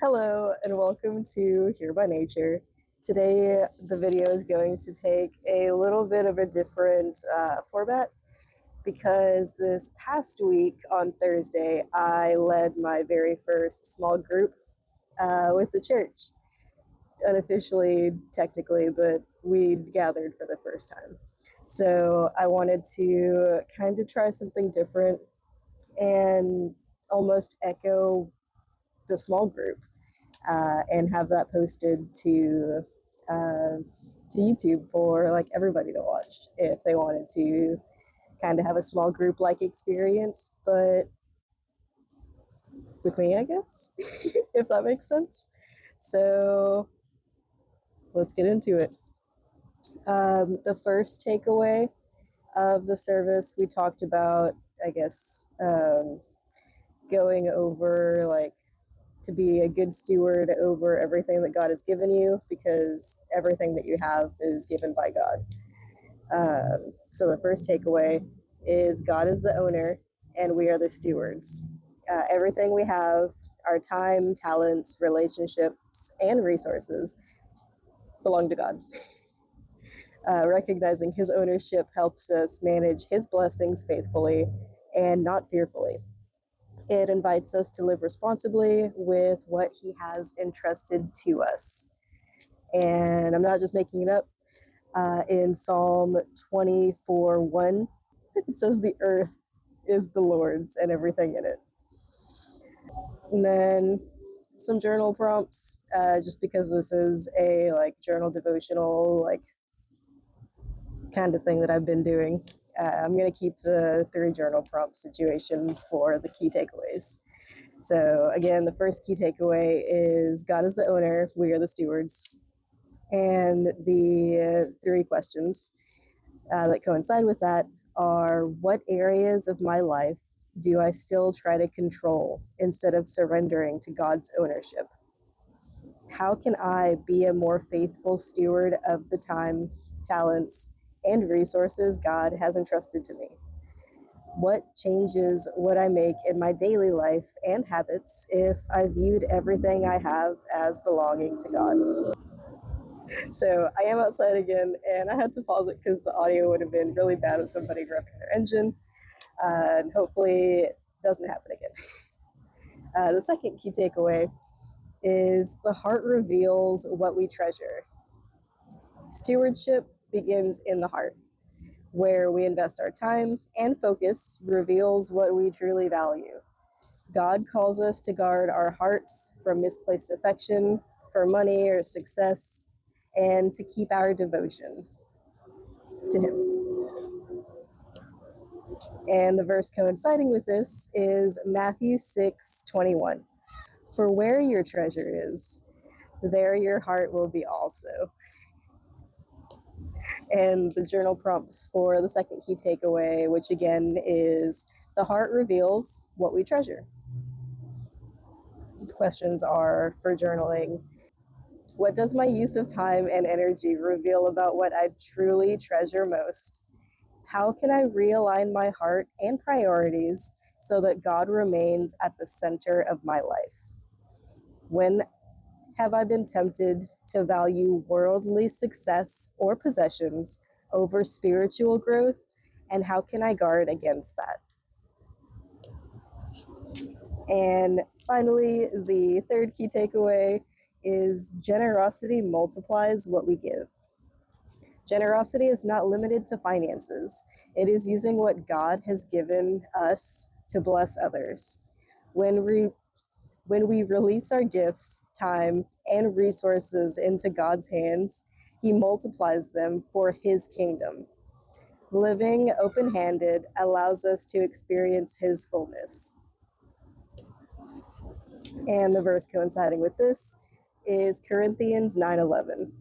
Hello and welcome to Here by Nature. Today the video is going to take a little bit of a different format because this past week on Thursday I led my very first small group with the church. Unofficially, technically, but we gathered for the first time. So I wanted to kind of try something different and almost echo the small group. And have that posted to YouTube for like everybody to watch if they wanted to kind of have a small group like experience, but with me, I guess, if that makes sense. So let's get into it. The first takeaway of the service, we talked about, I guess, going over like to be a good steward over everything that God has given you, because everything that you have is given by God. So the first takeaway is God is the owner and we are the stewards. Everything we have, our time, talents, relationships, and resources belong to God. Recognizing his ownership helps us manage his blessings faithfully and not fearfully. It invites us to live responsibly with what he has entrusted to us. And I'm not just making it up. In Psalm 24:1, it says the earth is the Lord's and everything in it. And then some journal prompts, just because this is a like journal devotional like kind of thing that I've been doing. I'm going to keep the 3 journal prompt situation for the key takeaways. So again, the first key takeaway is God is the owner, we are the stewards. And the 3 questions that coincide with that are: what areas of my life do I still try to control instead of surrendering to God's ownership? How can I be a more faithful steward of the time, talents, and resources God has entrusted to me? What changes would I make in my daily life and habits if I viewed everything I have as belonging to God? So I am outside again, and I had to pause it because the audio would have been really bad with somebody revving their engine, and hopefully it doesn't happen again. The second key takeaway is the heart reveals what we treasure. Stewardship begins in the heart. Where we invest our time and focus reveals what we truly value. God calls us to guard our hearts from misplaced affection for money or success, and to keep our devotion to him. And the verse coinciding with this is Matthew 6:21. For where your treasure is, there your heart will be also. And the journal prompts for the second key takeaway, which again is the heart reveals what we treasure. The questions are for journaling: what does my use of time and energy reveal about what I truly treasure most? How can I realign my heart and priorities so that God remains at the center of my life? When have I been tempted to value worldly success or possessions over spiritual growth, and how can I guard against that? And finally, the third key takeaway is generosity multiplies what we give. Generosity is not limited to finances. It is using what God has given us to bless others. When we release our gifts, time, and resources into God's hands, he multiplies them for his kingdom. Living open-handed allows us to experience his fullness. And the verse coinciding with this is Corinthians 9:11.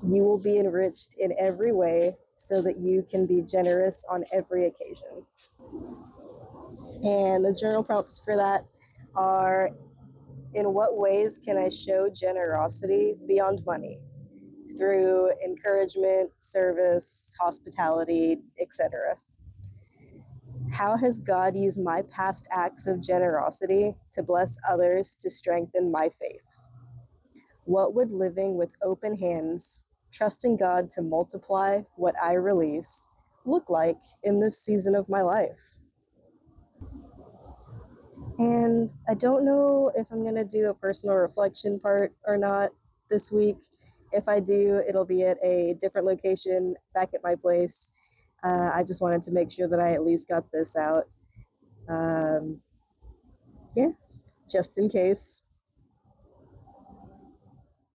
You will be enriched in every way so that you can be generous on every occasion. And the journal prompts for that are: in what ways can I show generosity beyond money? Through encouragement, service, hospitality, etc. How has God used my past acts of generosity to bless others to strengthen my faith? What would living with open hands, trusting God to multiply what I release, look like in this season of my life? And I don't know if I'm going to do a personal reflection part or not this week. If I do, it'll be at a different location back at my place. I just wanted to make sure that I at least got this out. Um, yeah, just in case.